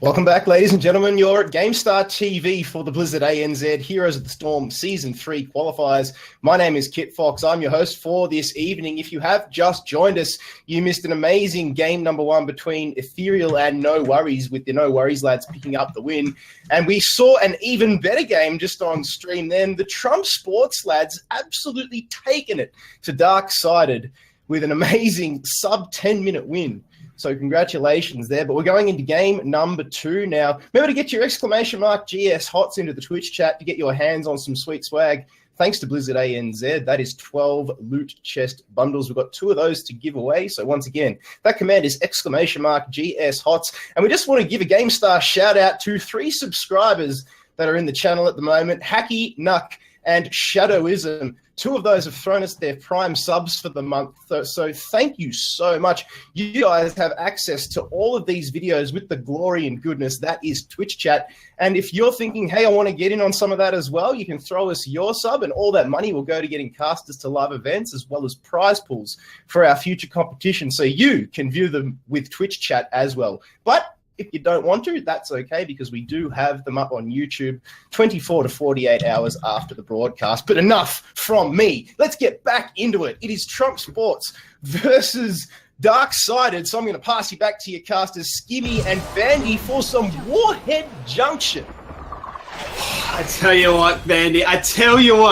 Welcome back, ladies and gentlemen. You're at GameStar TV for the Blizzard ANZ Heroes of the Storm Season 3 qualifiers. My name is Kit Fox. I'm your host for this evening. If you have just joined us, you missed an amazing game number one between Ethereal and No Worries, with the No Worries lads picking up the win. And we saw an even better game just on stream then. The Trump Sports lads absolutely taking it to Dark-Sided with an amazing sub-10-minute win. So congratulations there. But we're going into game number 2 now. Remember to get your exclamation mark GS HOTS into the Twitch chat to get your hands on some sweet swag. Thanks to Blizzard ANZ. That is 12 loot chest bundles. We've got 2 of those to give away. So once again, that command is exclamation mark GS HOTS. And we just want to give a GameStar shout out to 3 subscribers that are in the channel at the moment. Hacky Nuck and Shadowism. 2 of those have thrown us their prime subs for the month. So thank you so much. You guys have access to all of these videos with the glory and goodness that is Twitch chat. And if you're thinking, hey, I want to get in on some of that as well, you can throw us your sub and all that money will go to getting casters to live events as well as prize pools for our future competition. So you can view them with Twitch chat as well. But if you don't want to, that's okay, because we do have them up on YouTube 24 to 48 hours after the broadcast. But enough from me. Let's get back into it. It is Trump Sports versus Dark-Sided. So I'm going to pass you back to your casters, Skimmy and Bandy, for some Warhead Junction. I tell you what, Bandy,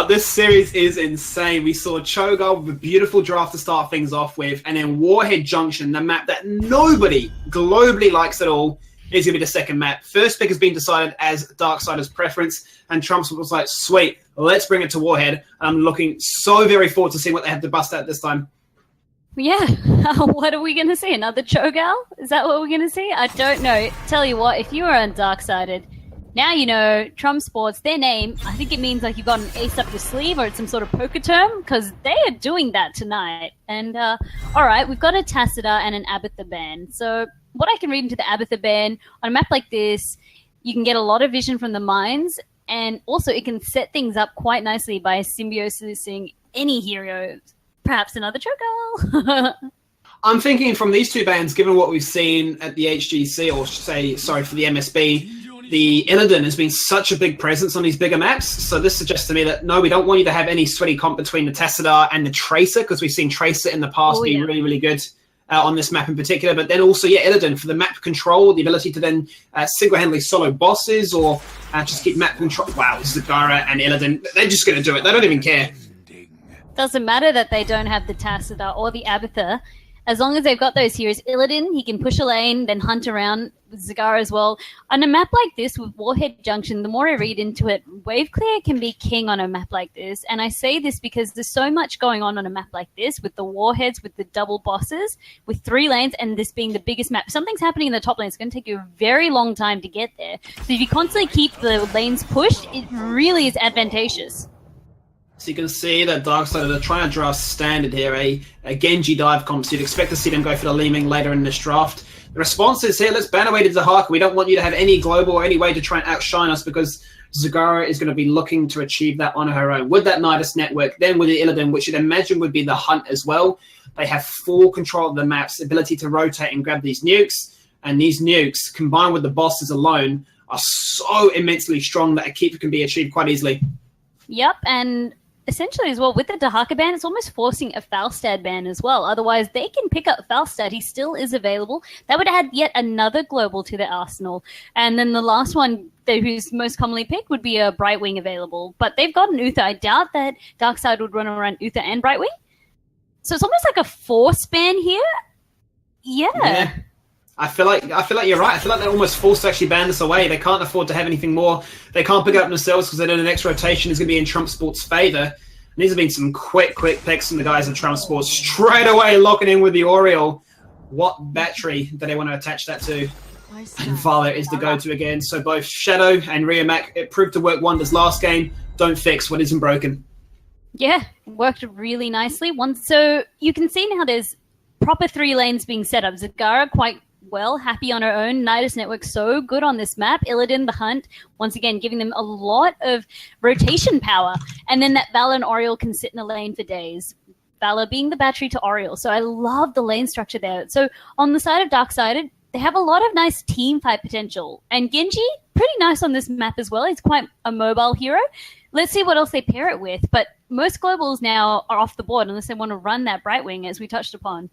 this series is insane. We saw Cho'Gath with a beautiful draft to start things off with, and then Warhead Junction, the map that nobody globally likes at all, is going to be the second map. First pick has been decided as Dark-Sider's preference, and Trump was like, sweet, let's bring it to Warhead. I'm looking so very forward to seeing what they have to bust out this time. Yeah, what are we going to see? Another Cho'Gath? Is that what we're going to see? I don't know. Tell you what, if you are on Dark-Sided, now you know Trump Sports, their name, I think it means like you've got an ace up your sleeve or it's some sort of poker term, because they are doing that tonight. And, all right, we've got a Tacita and an Abathur ban. So what I can read into the Abathur ban, on a map like this, you can get a lot of vision from the mines, and also it can set things up quite nicely by symbiosising any hero, perhaps another Cho'Gath. I'm thinking from these 2 bans, given what we've seen at the HGC, or for the MSB, the Illidan has been such a big presence on these bigger maps. So this suggests to me that, no, we don't want you to have any sweaty comp between the Tacita and the Tracer, because we've seen Tracer in the past be really, really good on this map in particular. But then also, Illidan for the map control, the ability to then single-handedly solo bosses or just keep map control. Wow, Zagara and Illidan, they're just going to do it. They don't even care. Doesn't matter that they don't have the Tacita or the Abathur. As long as they've got those heroes, Illidan, he can push a lane, then hunt around with Zagara as well. On a map like this with Warhead Junction, the more I read into it, wave clear can be king on a map like this. And I say this because there's so much going on a map like this with the warheads, with the double bosses, with 3 lanes, and this being the biggest map. Something's happening in the top lane. It's going to take you a very long time to get there. So if you constantly keep the lanes pushed, it really is advantageous. So you can see that Dark-Sided are trying to draft standard here, a Genji dive comp, so you'd expect to see them go for the Leeming later in this draft. The response is here, let's ban away to Zahaka. We don't want you to have any global or any way to try and outshine us, because Zagara is going to be looking to achieve that on her own. With that Nidus network, then with the Illidan, which you'd imagine would be the hunt as well, they have full control of the map's ability to rotate and grab these nukes, and these nukes, combined with the bosses alone, are so immensely strong that a keeper can be achieved quite easily. Yep, and essentially as well, with the Dahaka ban, it's almost forcing a Falstad ban as well. Otherwise, they can pick up Falstad. He still is available. That would add yet another global to their arsenal. And then the last one, who's most commonly picked, would be a Brightwing available. But they've got an Uther. I doubt that Darkseid would run around Uther and Brightwing. So it's almost like a force ban here. Yeah. I feel like you're right. I feel like they're almost forced to actually ban this away. They can't afford to have anything more. They can't pick it up themselves because they know the next rotation is going to be in Trump Sports' favour. And these have been some quick picks from the guys at Trump Sports. Straight away locking in with the Oriole. What battery do they want to attach that to? And Vala is the go-to again. So both Shadow and Riamac, it proved to work wonders last game. Don't fix what isn't broken. Yeah, worked really nicely. So you can see now there's proper 3 lanes being set up. Zagara quite well, happy on her own. Nidus network so good on this map. Illidan, the hunt, once again giving them a lot of rotation power. And then that Vala and Oriole can sit in a lane for days. Vala being the battery to Oriole. So I love the lane structure there. So on the side of Dark-Sided, they have a lot of nice team fight potential. And Genji, pretty nice on this map as well. He's quite a mobile hero. Let's see what else they pair it with. But most globals now are off the board unless they want to run that Brightwing, as we touched upon.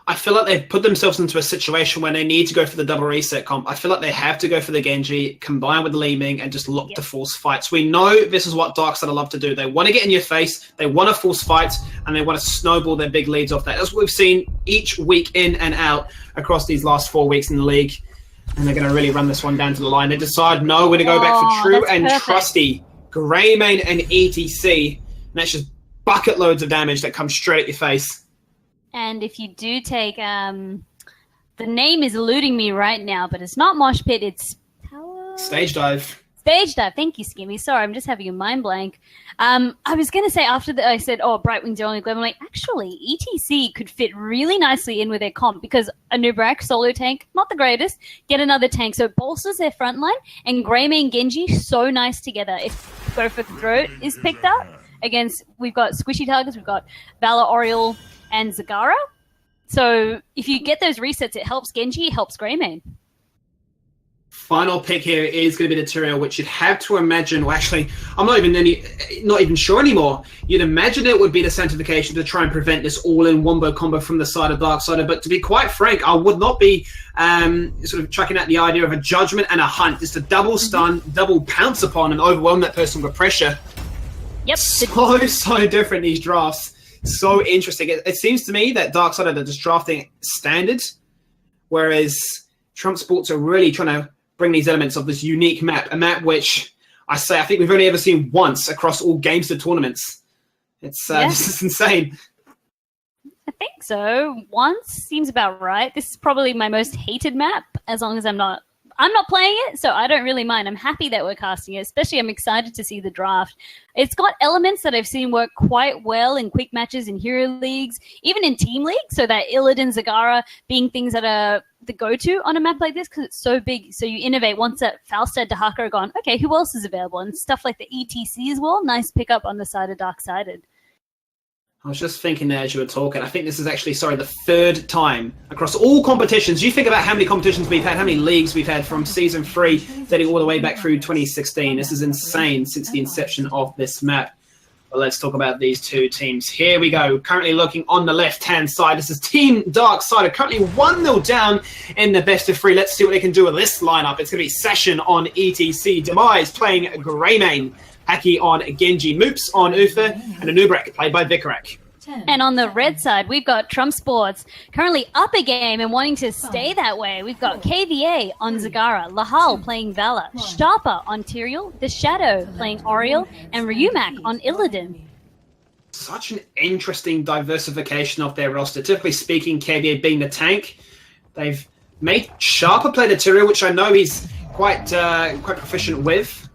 I feel like they've put themselves into a situation where they need to go for the double reset comp. I feel like they have to go for the Genji, combine with the Li Ming, and just look to force fights. We know this is what Darkseid love to do. They want to get in your face, they want to force fights, and they want to snowball their big leads off that. That's what we've seen each week in and out across these last 4 weeks in the league. And they're going to really run this one down to the line. They decide, no, we're going to go back for true and perfect. trusty Greymane and ETC. And that's just bucket loads of damage that comes straight at your face. And if you do take, the name is eluding me right now, but it's not Mosh Pit, it's Power... Stage Dive. Stage Dive. Thank you, Skimmy. Sorry, I'm just having a mind blank. I was going to say after I said, Brightwing's the only glove, I'm like, actually, ETC could fit really nicely in with their comp because Anubrak, solo tank, not the greatest, get another tank. So it bolsters their front line, and Greymane Genji, so nice together. If Go for the Throat is picked up against, we've got squishy targets, we've got Valor, Oriole, and Zagara. So if you get those resets, it helps Genji, it helps Greymane. Final pick here is going to be the Tyrael, which you'd have to imagine, well, actually, I'm not even sure anymore. You'd imagine it would be the Sanctification to try and prevent this all-in wombo combo from the side of Darkseid. But to be quite frank, I would not be sort of chucking out the idea of a Judgment and a Hunt, just a double stun, double pounce upon and overwhelm that person with pressure. Yep. So different, these drafts. So interesting. It seems to me that Darkseid are just drafting standard, whereas Trump Sports are really trying to bring these elements of this unique map, a map which I think we've only ever seen once across all games to tournaments. It's this is insane. I think so. Once seems about right. This is probably my most hated map, as long as I'm not playing it, so I don't really mind. I'm happy that we're casting it, especially I'm excited to see the draft. It's got elements that I've seen work quite well in quick matches, in hero leagues, even in team leagues, so that Illidan, Zagara being things that are the go-to on a map like this because it's so big. So you innovate. Once that Falstad, Dahaka are gone, okay, who else is available? And stuff like the ETC as well. Nice pickup on the side of Darksided. I was just thinking there as you were talking. I think this is actually, the third time across all competitions. You think about how many competitions we've had, how many leagues we've had from Season 3, dating all the way back through 2016. This is insane since the inception of this map. But let's talk about these two teams. Here we go. Currently looking on the left-hand side. This is Team Darkseid, currently 1-0 down in the best of 3. Let's see what they can do with this lineup. It's going to be Session on ETC, Demise playing Greymane, Haki on Genji, Moops on Uther, and Anubrak played by Vikarak. And on the red side, we've got Trump Sports currently up a game and wanting to stay that way. We've got KVA on Zagara, Lahal playing Vala, Sharpa on Tyrael, The Shadow playing Oriole, and Ryumak on Illidan. Such an interesting diversification of their roster. Typically speaking, KVA being the tank, they've made Sharpa play the Tyrael, which I know he's quite proficient with.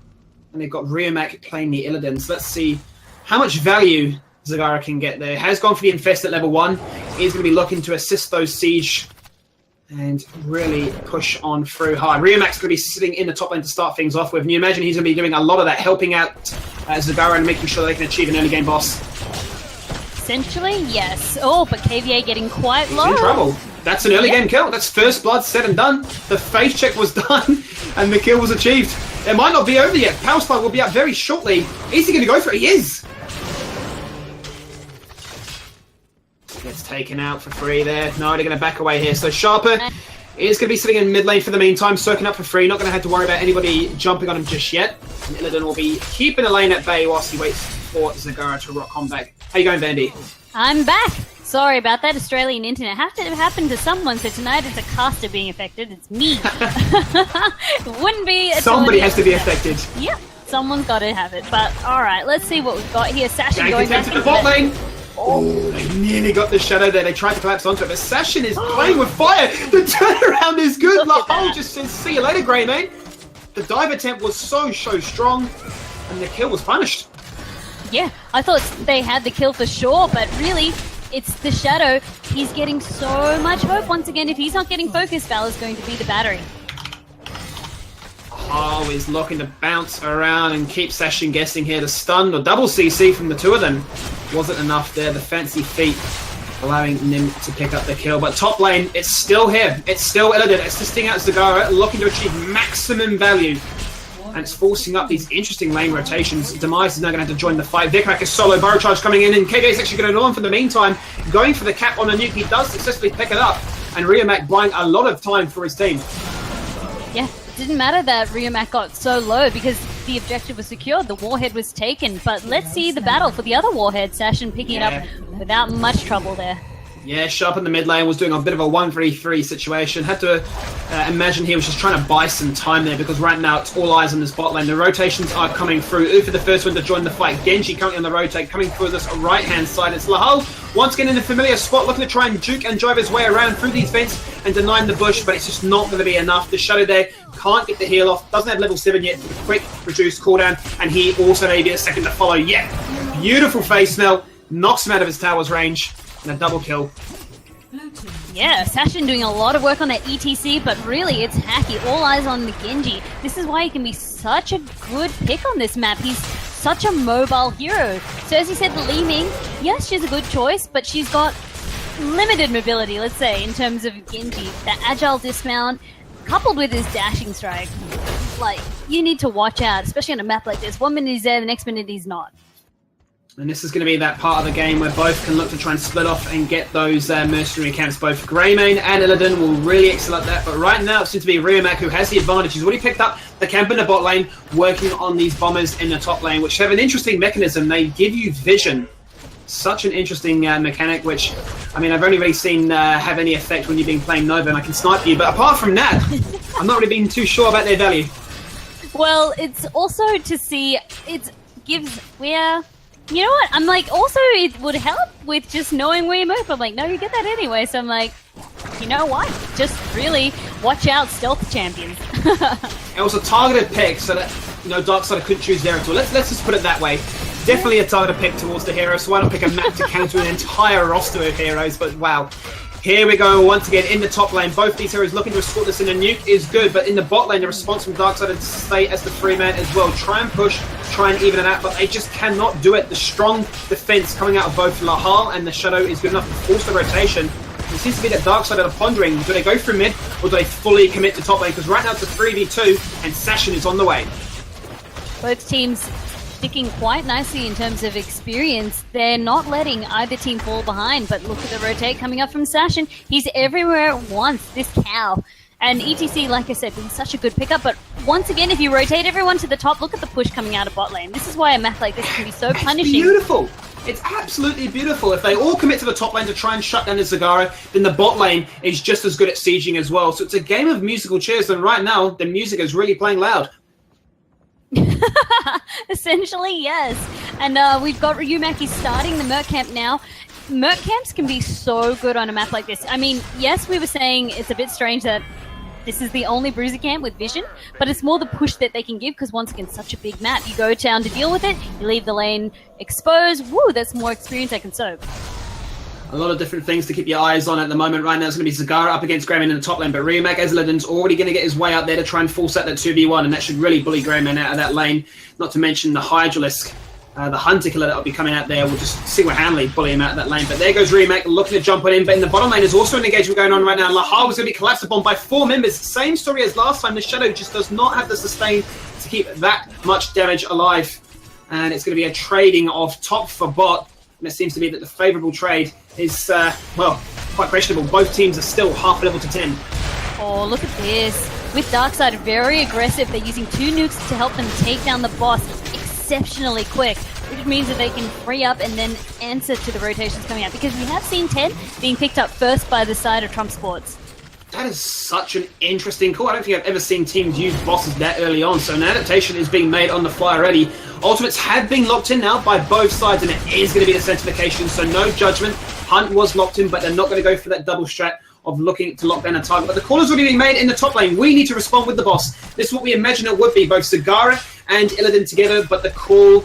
And they've got Ryumak playing the Illidan. So let's see how much value Zagara can get there. Has gone for the Infest at level 1. He's going to be looking to assist those Siege and really push on through hard. Ryumak's going to be sitting in the top lane to start things off with. And you imagine he's going to be doing a lot of that, helping out Zagara and making sure they can achieve an early game boss. Essentially, yes. Oh, but KVA getting quite low. He's in trouble. That's an early game kill. That's first blood said and done. The face check was done and the kill was achieved. It might not be over yet. Power Spike will be out very shortly. Is he going to go for it? He is. Gets taken out for free there. No, they're going to back away here. So Sharper is going to be sitting in mid lane for the meantime, soaking up for free. Not going to have to worry about anybody jumping on him just yet. And Illidan will be keeping the lane at bay whilst he waits for Zagara to rock on back. How you going, Vandy? I'm back. Sorry about that. Australian internet happened to someone, so tonight it's a caster being affected. It's me. It wouldn't be. Somebody has to be affected. Yep, someone's got to have it. But all right, let's see what we've got here. Sasha going back to the bot lane. Oh, they nearly got the Shadow there. They tried to collapse onto it, but Sashin is playing with fire. The turnaround is good. Lahal just says, see you later, Greymane. The dive attempt was so strong, and the kill was punished. Yeah, I thought they had the kill for sure, but really, it's the Shadow. He's getting so much hope. Once again, if he's not getting focused, Val is going to be the battery. Oh, he's looking to bounce around and keep Sashin guessing here. The stun or double CC from the two of them wasn't enough there. The fancy feet allowing Nim to pick up the kill. But top lane, it's still here. It's still Illidan assisting out Zagara, looking to achieve maximum value. And it's forcing up these interesting lane rotations. Demise is now going to have to join the fight. Vikrak is solo, Burrow Charge coming in, and KJ is actually going to know him for the meantime. Going for the cap on a nuke, he does successfully pick it up. And Riomac buying a lot of time for his team. Yeah, it didn't matter that Riomac got so low because the objective was secured, the warhead was taken. But let's see the battle for the other warhead, Sashin picking it up without much trouble there. Yeah, Sharp in the mid lane was doing a bit of a 1-3-3 situation. Had to imagine he was just trying to buy some time there because right now it's all eyes on this bot lane. The rotations are coming through. Ufa the first one to join the fight. Genji currently on the rotate, coming through this right-hand side. It's Lahal once again in a familiar spot, looking to try and juke and drive his way around through these vents and denying the bush, but it's just not going to be enough. The Shadow there can't get the heal off, doesn't have level 7 yet, quick reduced cooldown, and he also maybe a second to follow. Yeah, beautiful face smell, knocks him out of his tower's range, and a double kill. Yeah, Sashin doing a lot of work on that ETC, but really it's hacky. All eyes on the Genji. This is why he can be such a good pick on this map. He's such a mobile hero. So as you said, the Li Ming, yes, she's a good choice, but she's got limited mobility, let's say, in terms of Genji. That agile dismount, coupled with his dashing strike, like, you need to watch out, especially on a map like this. 1 minute he's there, the next minute he's not. And this is going to be that part of the game where both can look to try and split off and get those mercenary camps. Both Greymane and Illidan will really excel at that. But right now it seems to be Riomac who has the advantage. He's already picked up the camp in the bot lane, working on these bombers in the top lane, which have an interesting mechanism. They give you vision. Such an interesting mechanic, which, I mean, I've only really seen have any effect when you've been playing Nova and I can snipe you. But apart from that, I'm not really being too sure about their value. Well, it's also to see, it gives, you know what? I'm like, also, it would help with just knowing where you move. I'm like, no, you get that anyway. So I'm like, you know what? Just really watch out, stealth champions. It was a targeted pick, so that, you know, Darksider couldn't choose there at all. Let's just put it that way. Definitely a targeted pick towards the hero, so why not pick a map to counter an entire roster of heroes? But wow. Here we go once again in the top lane. Both these heroes looking to escort this in. A nuke is good, but in the bot lane, the response from Darksider to stay as the free man as well. Try and push, try and even it out, but they just cannot do it. The strong defense coming out of both Lahal and the Shadow is good enough to force the rotation. It seems to be that Darksider are pondering, do they go through mid or do they fully commit to top lane? Because right now it's a 3v2 and Sashin is on the way. Both teams sticking quite nicely in terms of experience. They're not letting either team fall behind, but look at the rotate coming up from Sashin. He's everywhere at once, this cow. And ETC, like I said, being such a good pickup, but once again, if you rotate everyone to the top, look at the push coming out of bot lane. This is why a map like this can be so punishing. It's beautiful. It's absolutely beautiful. If they all commit to the top lane to try and shut down the Zagara, then the bot lane is just as good at sieging as well. So it's a game of musical chairs, and right now, the music is really playing loud. Essentially, yes. And we've got Ryumaki starting the Merc Camp now. Merc Camps can be so good on a map like this. I mean, yes, we were saying it's a bit strange that this is the only Bruiser camp with vision, but it's more the push that they can give because once again, such a big map. You go down to deal with it, you leave the lane exposed. Woo, that's more experience I can soak. A lot of different things to keep your eyes on at the moment. Right now it's going to be Zagara up against Greyman in the top lane, but Riomac as Illidan's already going to get his way out there to try and force out that 2v1, and that should really bully Greyman out of that lane. Not to mention the Hydralisk, the Hunter Killer that will be coming out there. We'll just single-handedly bully him out of that lane. But there goes Riomac looking to jump on in, but in the bottom lane there's also an engagement going on right now. Lahal was going to be collapsed upon by 4 members. Same story as last time. The Shadow just does not have the sustain to keep that much damage alive. And it's going to be a trading of top for bot. And it seems to be that the favourable trade is, well, quite questionable. Both teams are still half level to 10. Oh, look at this. With Darksider very aggressive. They're using 2 nukes to help them take down the boss exceptionally quick, which means that they can free up and then answer to the rotations coming out. Because we have seen 10 being picked up first by the side of Trump Sports. That is such an interesting call. I don't think I've ever seen teams use bosses that early on, so an adaptation is being made on the fly already. Ultimates have been locked in now by both sides, and it is going to be the certification, so no judgment. Hunt was locked in, but they're not going to go for that double strat of looking to lock down a target. But the call is already being made in the top lane. We need to respond with the boss. This is what we imagine it would be, both Zagara and Illidan together, but the call,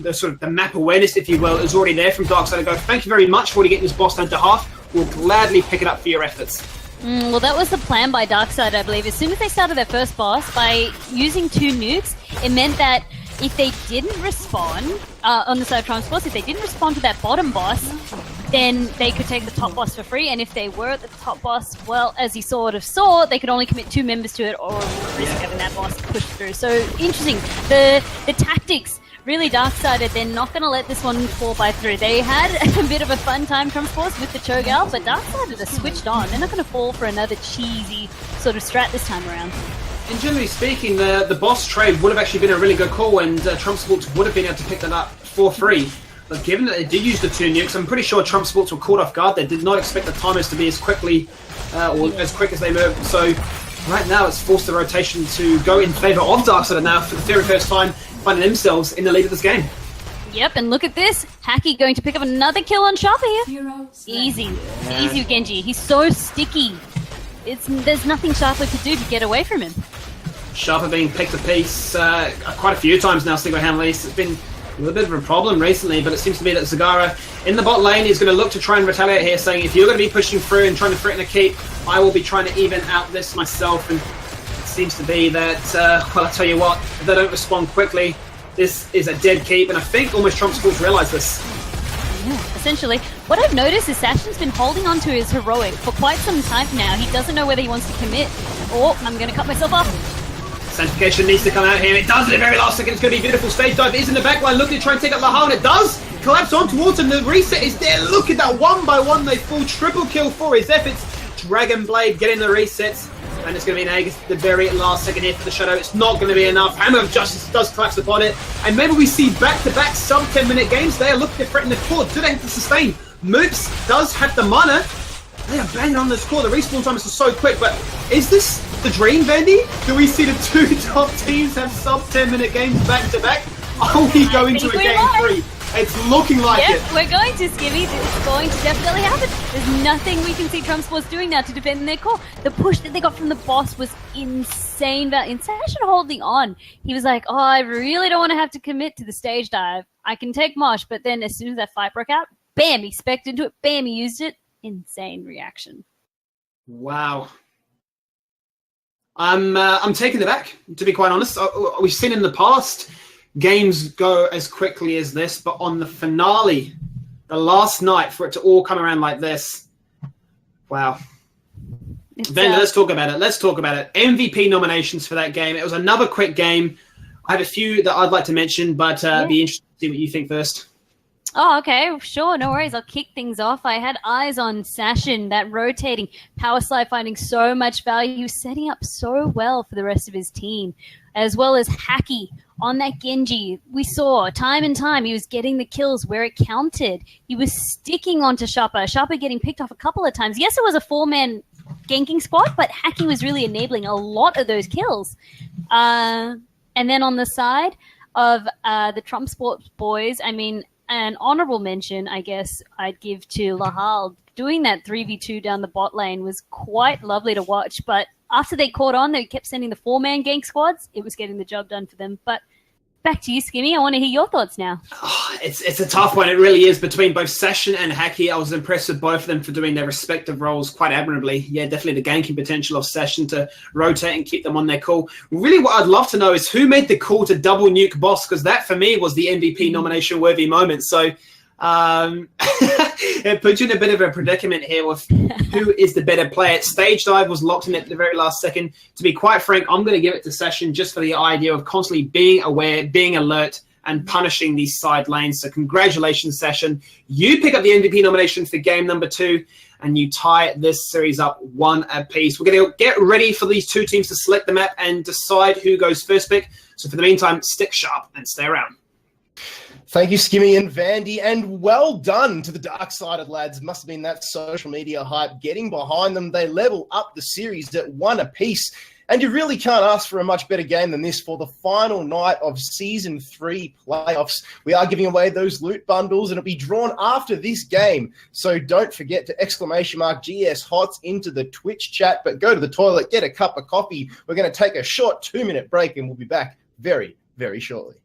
the sort of the map awareness, if you will, is already there from Darksider. Go, thank you very much for getting this boss down to half. We'll gladly pick it up for your efforts. Well, that was the plan by Darksider, I believe. As soon as they started their first boss, by using 2 nukes, it meant that if they didn't respond on the side of Trump Sports, if they didn't respond to that bottom boss, then they could take the top boss for free. And if they were at the top boss, well, as you sort of saw, they could only commit 2 members to it or risk having that boss pushed through. So interesting. The tactics. Really dark-sided, they're not going to let this one fall by through. They had a bit of a fun time, Trump Sports, with the Cho'Gal, but dark-sided are switched on. They're not going to fall for another cheesy sort of strat this time around. And generally speaking, the boss trade would have actually been a really good call, and Trump Sports would have been able to pick that up for free. But given that they did use the 2 nukes, I'm pretty sure Trump Sports were caught off guard. They did not expect the timers to be as quickly or as quick as they moved. So right now, it's forced the rotation to go in favour of Darksider now for the very first time, finding themselves in the lead of this game. Yep, and look at this. Hacky going to pick up another kill on Sharper here. Easy. Easy with Genji. He's so sticky. There's nothing Sharper could do to get away from him. Sharper being picked a piece quite a few times now, single-handedly. It's been a little bit of a problem recently, but it seems to be that Zagara in the bot lane is going to look to try and retaliate here, saying if you're going to be pushing through and trying to threaten a keep, I will be trying to even out this myself. And seems to be that, well, I'll tell you what, if they don't respond quickly, this is a dead keep, and I think almost Trump Sports realise this. Yeah, essentially. What I've noticed is Sashin's been holding on to his heroic for quite some time now. He doesn't know whether he wants to commit. Oh, I'm going to cut myself off. Sanctification needs to come out here. It does at the very last second. It's going to be a beautiful stage dive. It is in the backline looking to try and take out Lahal, and it does. Collapse on towards him. The reset is there. Look at that. 1 by 1. They fall triple kill for his efforts. Dragon Blade getting the resets. And it's going to be an egg at the very last second here for the Shadow. It's not going to be enough. Hammer of Justice does collapse upon it. And maybe we see back-to-back sub-10-minute games. They are looking to threaten the core. Do they have to sustain? Moops does have the mana. They are banging on this core. The respawn time is so quick. But is this the dream, Vandy? Do we see the 2 top teams have sub-10-minute games back-to-back? Are we going to a game 3? It's looking like it. We're going to, Skimmy. It's going to definitely happen. There's nothing we can see Trump Sports doing now to defend their core. The push that they got from the boss was insane. Sashin holding on. He was like, oh, I really don't want to have to commit to the stage dive. I can take Mosh, but then as soon as that fight broke out, bam, he specced into it, bam, he used it. Insane reaction. Wow. I'm taken aback, to be quite honest. We've seen in the past games go as quickly as this, but on the finale, the last night, for it to all come around like this, wow. Then let's talk about it. MVP nominations for that game. It was another quick game. I have a few that I'd like to mention, but be interested to see what you think first. Oh, okay. Sure. No worries. I'll kick things off. I had eyes on Sashin, that rotating power slide, finding so much value. He was setting up so well for the rest of his team, as well as Hacky on that Genji. We saw time and time he was getting the kills where it counted. He was sticking onto Sharper. Sharper getting picked off a couple of times. Yes, it was a 4-man ganking squad, but Hacky was really enabling a lot of those kills. And then on the side of the Trump Sports boys, I mean, an honorable mention, I guess, I'd give to Lahal. Doing that 3v2 down the bot lane was quite lovely to watch, but after they caught on, they kept sending the 4-man gank squads. It was getting the job done for them. But back to you, Skimmy. I want to hear your thoughts now. Oh, it's a tough one. It really is between both Sashin and Hacky. I was impressed with both of them for doing their respective roles quite admirably. Yeah, definitely the ganking potential of Sashin to rotate and keep them on their call. Really, what I'd love to know is who made the call to double nuke boss, because that for me was the MVP nomination worthy moment. So it puts you in a bit of a predicament here with who is the better player. Stage dive was locked in at the very last second. To be quite frank, I'm going to give it to Sashin just for the idea of constantly being aware, being alert, and punishing these side lanes. So congratulations, Sashin. You pick up the MVP nomination for game number 2, and you tie this series up 1 apiece. We're going to get ready for these 2 teams to select the map and decide who goes first pick. So for the meantime, stick sharp and stay around. Thank you, Skimmy and Vandy, and well done to the Dark-Sided lads. Must have been that social media hype getting behind them. They level up the series at 1 apiece, and you really can't ask for a much better game than this for the final night of Season 3 playoffs. We are giving away those loot bundles, and it'll be drawn after this game. So don't forget to !GS HOTS into the Twitch chat, but go to the toilet, get a cup of coffee. We're going to take a short 2-minute break, and we'll be back very, very shortly.